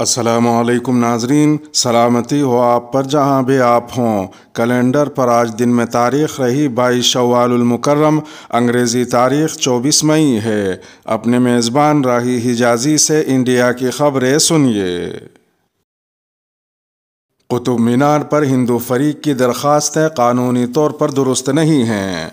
السلام علیکم ناظرین، سلامتی ہو آپ پر جہاں بھی آپ ہوں۔ کیلنڈر پر آج دن میں تاریخ رہی 22 شوال المکرم، انگریزی تاریخ 24 مئی ہے۔ اپنے میزبان راہی حجازی سے انڈیا کی خبریں سنیے۔ قطب مینار پر ہندو فریق کی درخواستیں قانونی طور پر درست نہیں ہیں۔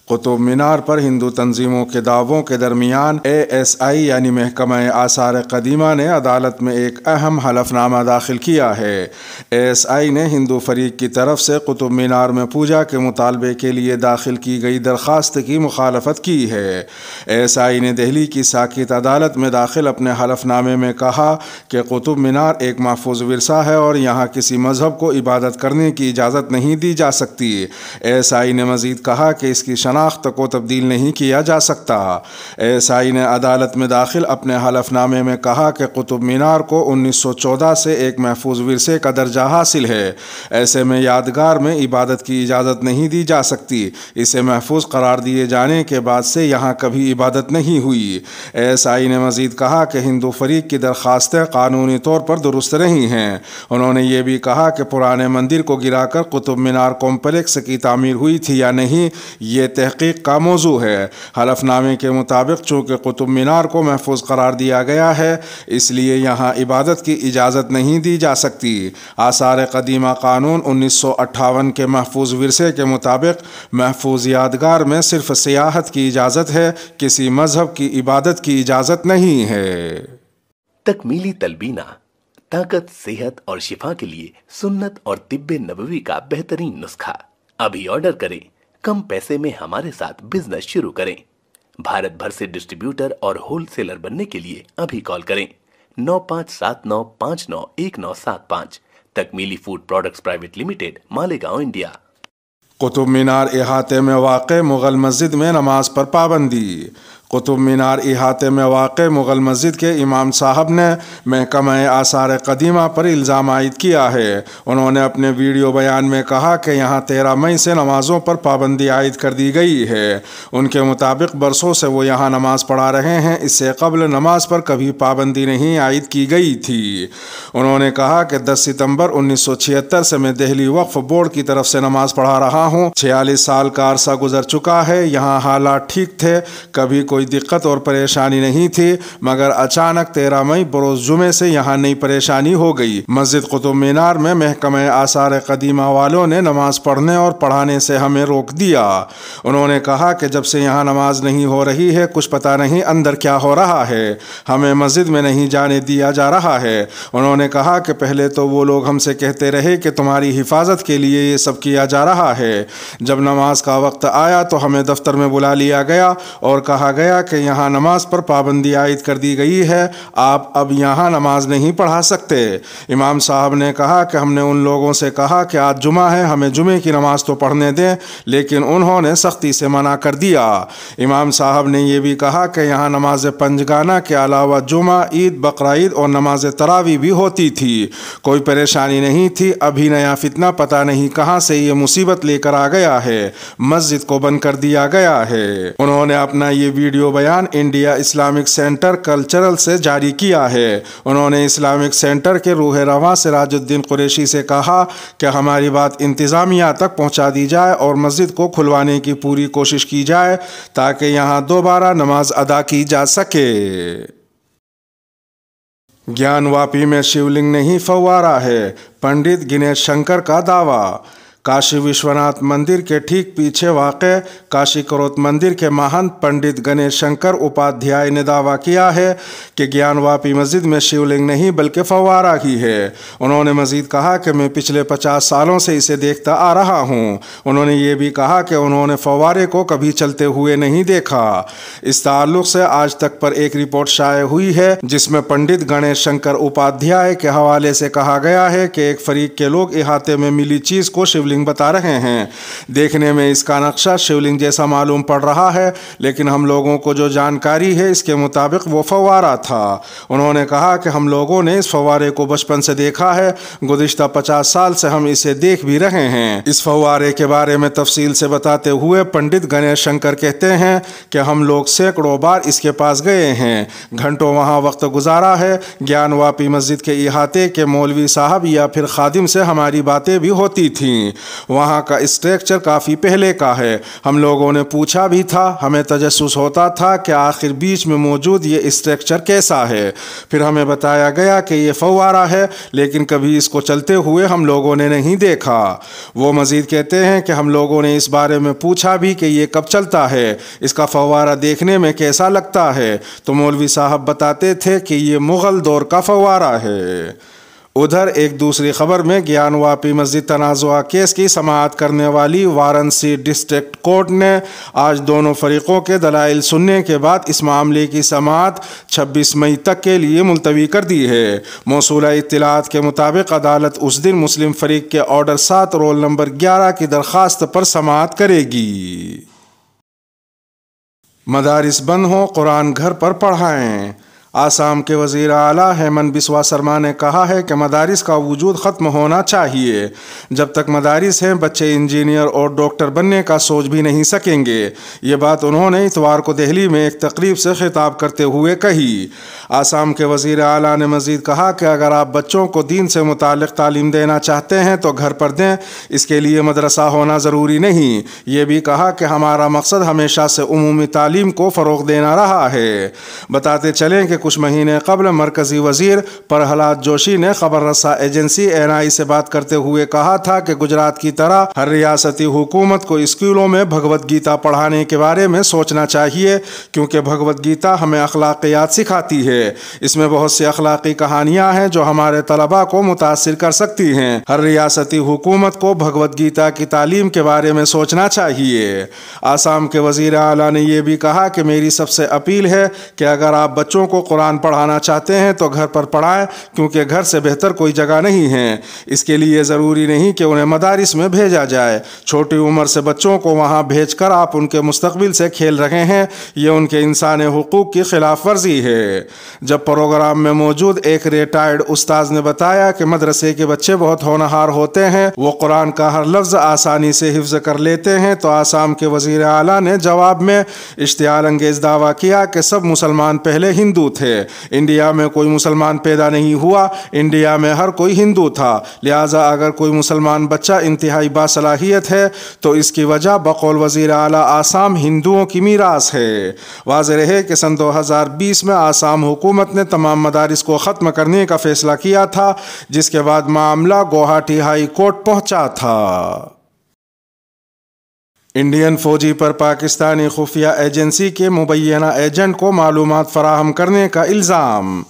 قطب مینار پر ہندو تنظیموں کے دعووں کے درمیان ASI یعنی محکمہ آثار قدیمہ نے عدالت میں ایک اہم حلف نامہ داخل کیا ہے۔ ASI نے ہندو فریق کی طرف سے قطب مینار میں پوجا کے مطالبے کے لیے داخل کی گئی درخواست کی مخالفت کی ہے۔ ASI نے دہلی کی ساکت عدالت میں داخل اپنے حلف نامے میں کہا کہ قطب مینار ایک محفوظ ورثہ ہے اور یہاں کسی مذہب کو عبادت کرنے کی اجازت نہیں دی جا سکتی۔ ASI نے مزید کہا کہ اس کی شناخت کو تبدیل نہیں کیا جا سکتا۔ ASI نے عدالت میں داخل اپنے حلف نامے میں کہا کہ قطب مینار کو 1914 سے ایک محفوظ ورثے کا درجہ حاصل ہے۔ ایسے میں یادگار میں عبادت کی اجازت نہیں دی جا سکتی۔ اسے محفوظ قرار دیے جانے کے بعد سے یہاں کبھی عبادت نہیں ہوئی۔ ASI نے مزید کہا کہ ہندو فریق کی درخواستیں قانونی طور پر درست نہیں ہیں۔ انہوں نے یہ بھی کہا کہ پرانے مندر کو گرا کر قطب مینار کمپلیکس کی تعمیر ہوئی تھی یا نہیں، یہ تحقیق کا موضوع ہے۔ حلف نامے کے مطابق چونکہ قطب مینار کو محفوظ قرار دیا گیا ہے، اس لیے یہاں عبادت کی اجازت نہیں دی جا سکتی۔ آثار قدیمہ قانون 1958 کے محفوظ ورثے کے مطابق محفوظ یادگار میں صرف سیاحت کی اجازت ہے، کسی مذہب کی عبادت کی اجازت نہیں ہے۔ تکمیلی تلبینہ، طاقت، صحت اور شفا کے لیے سنت اور طب نبوی کا بہترین نسخہ۔ ابھی آرڈر کریں، کم پیسے میں ہمارے ساتھ بزنس شروع کریں۔ بھارت بھر سے ڈسٹریبیوٹر اور ہول سیلر بننے کے لیے ابھی کال کریں 9579591975۔ Takmili food products private limited, Malegaon, India. Qutub Minar احاطے میں واقع مغل مسجد میں نماز پر پابندی۔ قطب مینار احاطے میں واقع مغل مسجد کے امام صاحب نے محکمہ آثار قدیمہ پر الزام عائد کیا ہے۔ انہوں نے اپنے ویڈیو بیان میں کہا کہ یہاں 13 مئی سے نمازوں پر پابندی عائد کر دی گئی ہے۔ ان کے مطابق برسوں سے وہ یہاں نماز پڑھا رہے ہیں، اس سے قبل نماز پر کبھی پابندی نہیں عائد کی گئی تھی۔ انہوں نے کہا کہ 10 ستمبر 1976 سے میں دہلی وقف بورڈ کی طرف سے نماز پڑھا رہا ہوں۔ 46 سال کا عرصہ گزر چکا ہے، یہاں حالات ٹھیک تھے، کبھی کوئی دقت اور پریشانی نہیں تھی، مگر اچانک 13 مئی بروز جمعے سے یہاں نئی پریشانی ہو گئی۔ مسجد قطب مینار میں محکمہ آثار قدیمہ والوں نے نماز پڑھنے اور پڑھانے سے ہمیں روک دیا۔ انہوں نے کہا کہ جب سے یہاں نماز نہیں ہو رہی ہے، کچھ پتہ نہیں اندر کیا ہو رہا ہے، ہمیں مسجد میں نہیں جانے دیا جا رہا ہے۔ انہوں نے کہا کہ پہلے تو وہ لوگ ہم سے کہتے رہے کہ تمہاری حفاظت کے لیے یہ سب کیا جا رہا ہے۔ جب نماز کا وقت آیا تو ہمیں دفتر میں بلا لیا گیا اور کہا گیا کہ یہاں نماز پر پابندی عائد کر دی گئی ہے، آپ اب یہاں نماز نہیں پڑھا سکتے۔ امام صاحب نے کہا کہ ہم نے ان لوگوں سے کہا کہ آج جمعہ ہے، ہمیں جمعے کی نماز تو پڑھنے دیں، لیکن انہوں نے سختی سے منع کر دیا۔ امام صاحب نے یہ بھی کہا کہ یہاں نماز پنجگانہ کے علاوہ جمعہ، عید، بقرعید اور نماز تراویح بھی ہوتی تھی، کوئی پریشانی نہیں تھی۔ ابھی نیا فتنہ پتہ نہیں کہاں سے یہ مصیبت لے کر آ گیا ہے، مسجد کو بند کر دیا گیا ہے۔ انہوں نے اپنا یہ ویڈیو بیان انڈیا اسلامک سینٹر کلچرل سے جاری کیا ہے۔ انہوں نے اسلامک سینٹر کے روح رواں سراج الدین قریشی سے کہا کہ ہماری بات انتظامیہ تک پہنچا دی جائے اور مسجد کو کھلوانے کی پوری کوشش کی جائے تاکہ یہاں دوبارہ نماز ادا کی جا سکے۔ گیان واپی میں شیولنگ نہیں فوارہ ہے، پنڈت گنیش شنکر کا دعویٰ۔ کاشی وشوناتھ مندر کے ٹھیک پیچھے واقع کاشی کروت مندر کے مہنت پنڈت گنیش شنکر اپادھیائے نے دعویٰ کیا ہے کہ گیان واپی مسجد میں شیولنگ نہیں بلکہ فوارہ ہی ہے۔ انہوں نے مزید کہا کہ میں پچھلے 50 سالوں سے اسے دیکھتا آ رہا ہوں۔ انہوں نے یہ بھی کہا کہ انہوں نے فوارے کو کبھی چلتے ہوئے نہیں دیکھا۔ اس تعلق سے آج تک پر ایک رپورٹ شائع ہوئی ہے جس میں پنڈت گنیش شنکر اپادھیائے کے حوالے سے کہا گیا ہے کہ ایک فریق کے لوگ احاطے میں ملی چیز کو شیولنگ شیولنگ بتا رہے ہیں۔ دیکھنے میں اس کا نقشہ شیولنگ جیسا معلوم پڑ رہا ہے، لیکن ہم لوگوں کو جو جانکاری ہے اس کے مطابق وہ فوارہ تھا۔ انہوں نے کہا کہ ہم لوگوں نے اس فوارے کو بچپن سے دیکھا ہے، گزشتہ 50 سال سے ہم اسے دیکھ بھی رہے ہیں۔ اس فوارے کے بارے میں تفصیل سے بتاتے ہوئے پنڈت گنیش شنکر کہتے ہیں کہ ہم لوگ سینکڑوں بار اس کے پاس گئے ہیں، گھنٹوں وہاں وقت گزارا ہے۔ گیان واپی مسجد کے احاطے کے مولوی صاحب یا پھر خادم سے ہماری باتیں بھی ہوتی تھیں۔ وہاں کا اسٹرکچر کافی پہلے کا ہے، ہم لوگوں نے پوچھا بھی تھا، ہمیں تجسس ہوتا تھا کہ آخر بیچ میں موجود یہ اسٹرکچر کیسا ہے۔ پھر ہمیں بتایا گیا کہ یہ فوارہ ہے، لیکن کبھی اس کو چلتے ہوئے ہم لوگوں نے نہیں دیکھا۔ وہ مزید کہتے ہیں کہ ہم لوگوں نے اس بارے میں پوچھا بھی کہ یہ کب چلتا ہے، اس کا فوارہ دیکھنے میں کیسا لگتا ہے، تو مولوی صاحب بتاتے تھے کہ یہ مغل دور کا فوارہ ہے۔ ادھر ایک دوسری خبر میں گیان واپی مسجد تنازعہ کیس کی سماعت کرنے والی وارانسی ڈسٹرکٹ کورٹ نے آج دونوں فریقوں کے دلائل سننے کے بعد اس معاملے کی سماعت 26 مئی تک کے لیے ملتوی کر دی ہے۔ موصولہ اطلاعات کے مطابق عدالت اس دن مسلم فریق کے آرڈر 7 رول نمبر 11 کی درخواست پر سماعت کرے گی۔ مدارس بند ہوں، قرآن گھر پر پڑھائیں۔ آسام کے وزیر اعلیٰ ہیمنت بسوا سرما نے کہا ہے کہ مدارس کا وجود ختم ہونا چاہیے۔ جب تک مدارس ہیں بچے انجینئر اور ڈاکٹر بننے کا سوچ بھی نہیں سکیں گے۔ یہ بات انہوں نے اتوار کو دہلی میں ایک تقریب سے خطاب کرتے ہوئے کہی۔ آسام کے وزیر اعلیٰ نے مزید کہا کہ اگر آپ بچوں کو دین سے متعلق تعلیم دینا چاہتے ہیں تو گھر پر دیں، اس کے لیے مدرسہ ہونا ضروری نہیں۔ یہ بھی کہا کہ ہمارا مقصد ہمیشہ سے عمومی تعلیم کو فروغ دینا رہا ہے۔ بتاتے چلیں کہ کچھ مہینے قبل مرکزی وزیر پرہلاد جوشی نے خبر رساں ایجنسی NI سے بات کرتے ہوئے کہا تھا کہ گجرات کی طرح ہر ریاستی حکومت کو اسکولوں میں بھگوت گیتا پڑھانے کے بارے میں سوچنا چاہیے، کیونکہ بھگوت گیتا ہمیں اخلاقیات سکھاتی ہے۔ اس میں بہت سی اخلاقی کہانیاں ہیں جو ہمارے طلباء کو متاثر کر سکتی ہیں۔ ہر ریاستی حکومت کو بھگوت گیتا کی تعلیم کے بارے میں سوچنا چاہیے۔ آسام کے وزیر اعلیٰ نے یہ بھی کہا کہ میری سب سے اپیل ہے کہ اگر آپ بچوں کو قرآن پڑھانا چاہتے ہیں تو گھر پر پڑھائیں، کیونکہ گھر سے بہتر کوئی جگہ نہیں ہے۔ اس کے لیے ضروری نہیں کہ انہیں مدارس میں بھیجا جائے۔ چھوٹی عمر سے بچوں کو وہاں بھیج کر آپ ان کے مستقبل سے کھیل رہے ہیں، یہ ان کے انسانی حقوق کی خلاف ورزی ہے۔ جب پروگرام میں موجود ایک ریٹائرڈ استاذ نے بتایا کہ مدرسے کے بچے بہت ہونہار ہوتے ہیں، وہ قرآن کا ہر لفظ آسانی سے حفظ کر لیتے ہیں، تو آسام کے وزیر اعلیٰ نے جواب میں اشتعال انگیز دعویٰ کیا کہ سب مسلمان پہلے ہندو تھے۔ انڈیا میں کوئی مسلمان پیدا نہیں ہوا، انڈیا میں ہر کوئی ہندو تھا، لہٰذا اگر کوئی مسلمان بچہ انتہائی باصلاحیت ہے تو اس کی وجہ بقول وزیر اعلیٰ آسام ہندوؤں کی میراث ہے۔ واضح ہے کہ سن 2020 میں آسام حکومت نے تمام مدارس کو ختم کرنے کا فیصلہ کیا تھا، جس کے بعد معاملہ گوہاٹی ہائی کورٹ پہنچا تھا۔ انڈین فوجی پر پاکستانی خفیہ ایجنسی کے مبینہ ایجنٹ کو معلومات فراہم کرنے کا الزام۔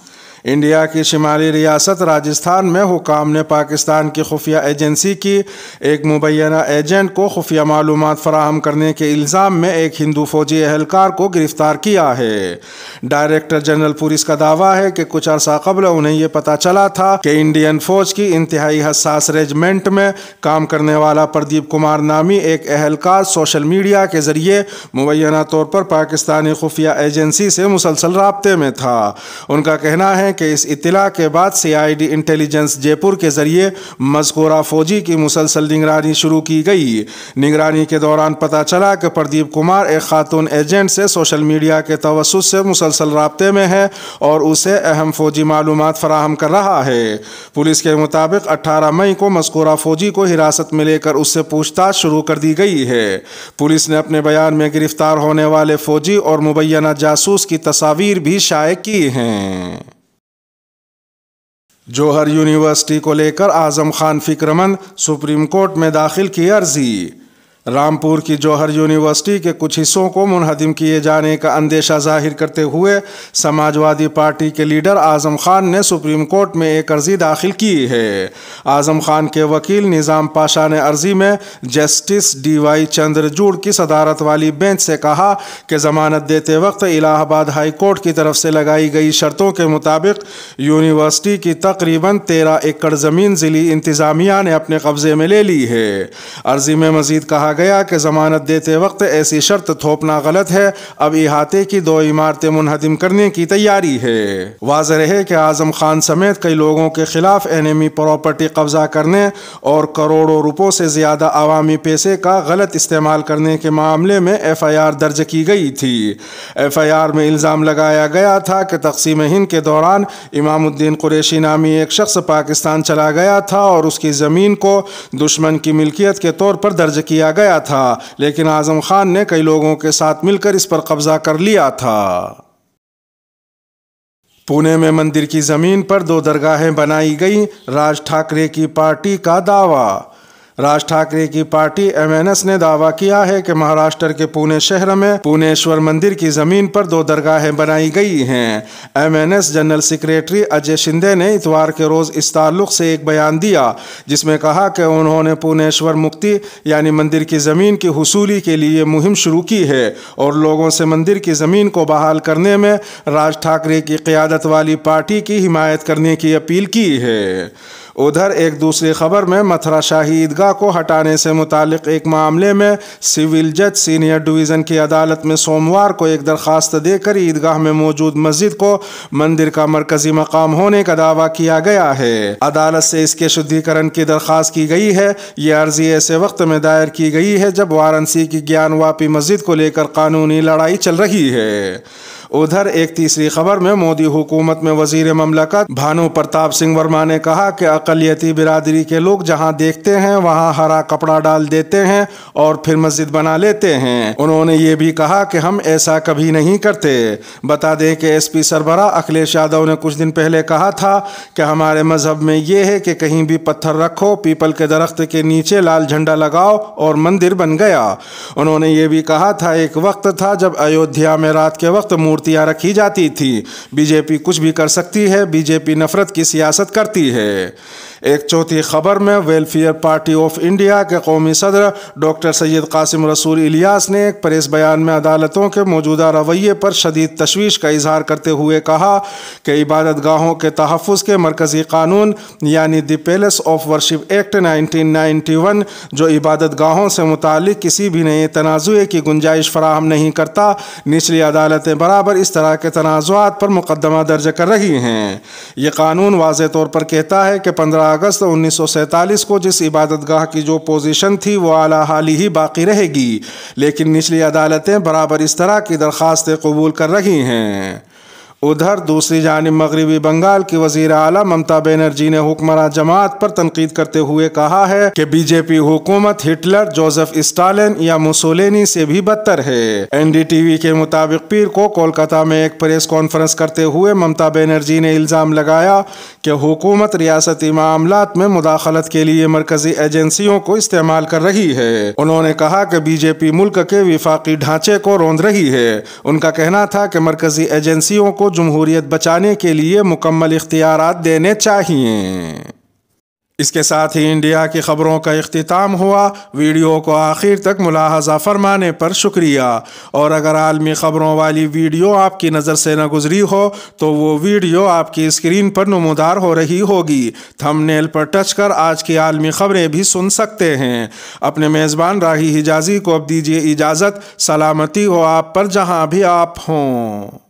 انڈیا کی شمالی ریاست راجستھان میں حکام نے پاکستان کی خفیہ ایجنسی کی ایک مبینہ ایجنٹ کو خفیہ معلومات فراہم کرنے کے الزام میں ایک ہندو فوجی اہلکار کو گرفتار کیا ہے۔ ڈائریکٹر جنرل پولیس کا دعویٰ ہے کہ کچھ عرصہ قبل انہیں یہ پتہ چلا تھا کہ انڈین فوج کی انتہائی حساس ریجمنٹ میں کام کرنے والا پردیپ کمار نامی ایک اہلکار سوشل میڈیا کے ذریعے مبینہ طور پر پاکستانی خفیہ ایجنسی سے مسلسل رابطے میں تھا۔ ان کا کہنا ہے کہ اس اطلاع کے بعد CID انٹیلیجنس جے پور کے ذریعے مذکورہ فوجی کی مسلسل نگرانی شروع کی گئی۔ نگرانی کے دوران پتہ چلا کہ پردیپ کمار ایک خاتون ایجنٹ سے سوشل میڈیا کے توسط سے مسلسل رابطے میں ہے اور اسے اہم فوجی معلومات فراہم کر رہا ہے۔ پولیس کے مطابق 18 مئی کو مذکورہ فوجی کو حراست میں لے کر اس سے پوچھ تاچھ شروع کر دی گئی ہے۔ پولیس نے اپنے بیان میں گرفتار ہونے والے فوجی اور مبینہ جاسوس کی تصاویر بھی شائع کی ہیں۔ جوہر یونیورسٹی کو لے کر اعظم خان فکرمند، سپریم کورٹ میں داخل کی عرضی۔ رامپور کی جوہر یونیورسٹی کے کچھ حصوں کو منہدم کیے جانے کا اندیشہ ظاہر کرتے ہوئے سماجوادی پارٹی کے لیڈر اعظم خان نے سپریم کورٹ میں ایک عرضی داخل کی ہے۔ اعظم خان کے وکیل نظام پاشا نے عرضی میں جسٹس ڈی وائی چندرچوڑ کی صدارت والی بینچ سے کہا کہ ضمانت دیتے وقت الہ آباد ہائی کورٹ کی طرف سے لگائی گئی شرطوں کے مطابق یونیورسٹی کی تقریباً 13 ایکڑ زمین ضلعی انتظامیہ نے اپنے قبضے میں لے لی ہے۔ عرضی میں مزید کہا گیا کہ ضمانت دیتے وقت ایسی شرط تھوپنا غلط ہے۔ اب احاطے کی 2 عمارتیں منہدم کرنے کی تیاری ہے۔ واضح رہے کہ اعظم خان سمیت کئی لوگوں کے خلاف انیمی پراپرٹی قبضہ کرنے اور کروڑوں روپوں سے زیادہ عوامی پیسے کا غلط استعمال کرنے کے معاملے میں ایف آئی آر درج کی گئی تھی۔ ایف آئی آر میں الزام لگایا گیا تھا کہ تقسیم ہند کے دوران امام الدین قریشی نامی ایک شخص پاکستان چلا گیا تھا اور اس کی زمین کو دشمن کی ملکیت کے طور پر درج کیا گیا تھا، لیکن اعظم خان نے کئی لوگوں کے ساتھ مل کر اس پر قبضہ کر لیا تھا۔ پونے میں مندر کی زمین پر 2 درگاہیں بنائی گئیں، راج ٹھاکرے کی پارٹی کا دعویٰ۔ راج ٹھاکرے کی پارٹی ایم این ایس نے دعویٰ کیا ہے کہ مہاراشٹر کے پونے شہر میں پونیشور مندر کی زمین پر 2 درگاہیں بنائی گئی ہیں۔ M N S general secretary Ajay Shinde نے اتوار کے روز اس تعلق سے ایک بیان دیا، جس میں کہا کہ انہوں نے پونیشور مکتی یعنی مندر کی زمین کی حصولی کے لیے مہم شروع کی ہے اور لوگوں سے مندر کی زمین کو بحال کرنے میں راج ٹھاکرے کی قیادت والی پارٹی کی حمایت کرنے کی اپیل کی ہے۔ ادھر ایک دوسری خبر میں متھرا شاہی عیدگاہ کو ہٹانے سے متعلق ایک معاملے میں سول جج سینئر ڈویژن کی عدالت میں سوموار کو ایک درخواست دے کر عیدگاہ میں موجود مسجد کو مندر کا مرکزی مقام ہونے کا دعویٰ کیا گیا ہے۔ عدالت سے اس کے شدھیکرن کی درخواست کی گئی ہے۔ یہ عرضی ایسے وقت میں دائر کی گئی ہے جب وارانسی کی گیان واپی مسجد کو لے کر قانونی لڑائی چل رہی ہے۔ ادھر ایک تیسری خبر میں مودی حکومت میں وزیر مملکت بھانو پرتاپ سنگھ ورما نے کہا کہ اقلیتی برادری کے لوگ جہاں دیکھتے ہیں وہاں ہرا کپڑا ڈال دیتے ہیں اور پھر مسجد بنا لیتے ہیں۔ انہوں نے یہ بھی کہا کہ ہم ایسا کبھی نہیں کرتے۔ بتا دیں کہ ایس پی سربراہ اکھلیش یادو نے کچھ دن پہلے کہا تھا کہ ہمارے مذہب میں یہ ہے کہ کہیں بھی پتھر رکھو، پیپل کے درخت کے نیچے لال جھنڈا لگاؤ اور مندر بن گیا۔ انہوں نے یہ بھی کہا تھا ایک وقت تھا جب ایودھیا میں رات کے وقت مورتیاں رکھی جاتی تھی۔ بی جے پی کچھ بھی کر سکتی ہے، بی جے پی نفرت کی سیاست کرتی ہے۔ ایک چوتھی خبر میں ویلفیئر پارٹی آف انڈیا کے قومی صدر ڈاکٹر سید قاسم رسول الیاس نے ایک پریس بیان میں عدالتوں کے موجودہ رویے پر شدید تشویش کا اظہار کرتے ہوئے کہا کہ عبادت گاہوں کے تحفظ کے مرکزی قانون یعنی دی پیلس آف ورشپ ایکٹ 1991 جو عبادت گاہوں سے متعلق کسی بھی نئے تنازع کی گنجائش فراہم نہیں کرتا، نچلی عدالتیں برابر اس طرح کے تنازعات پر مقدمہ درج کر رہی ہیں۔ یہ قانون واضح طور پر کہتا ہے کہ 15 اگست 1947 کو جس عبادت گاہ کی جو پوزیشن تھی وہ اعلیٰ حالی ہی باقی رہے گی، لیکن نچلی عدالتیں برابر اس طرح کی درخواستیں قبول کر رہی ہیں۔ ادھر دوسری جانب مغربی بنگال کی وزیر اعلیٰ ممتا بینرجی نے حکمراں جماعت پر تنقید کرتے ہوئے کہا ہے کہ بی جے پی حکومت ہٹلر، جوزف اسٹالن یا موسولینی سے بھی بدتر ہے۔ این ڈی ٹی وی کے مطابق پیر کو کولکاتہ میں ایک پریس کانفرنس کرتے ہوئے ممتا بینرجی نے الزام لگایا کہ حکومت ریاستی معاملات میں مداخلت کے لیے مرکزی ایجنسیوں کو استعمال کر رہی ہے۔ انہوں نے کہا کہ بی جے پی ملک کے وفاقی ڈھانچے کو روند رہی ہے۔ ان کا کہنا تھا کہ مرکزی ایجنسیوں کو جمہوریت بچانے کے لیے مکمل اختیارات دینے چاہیے۔ اس کے ساتھ ہی انڈیا کی خبروں کا اختتام ہوا۔ ویڈیو کو آخر تک ملاحظہ فرمانے پر شکریہ، اور اگر عالمی خبروں والی ویڈیو آپ کی نظر سے نہ گزری ہو تو وہ ویڈیو آپ کی اسکرین پر نمودار ہو رہی ہوگی۔ تھم نیل پر ٹچ کر آج کی عالمی خبریں بھی سن سکتے ہیں۔ اپنے میزبان راہی حجازی کو اب دیجیے اجازت۔ سلامتی ہو آپ پر جہاں بھی آپ ہوں۔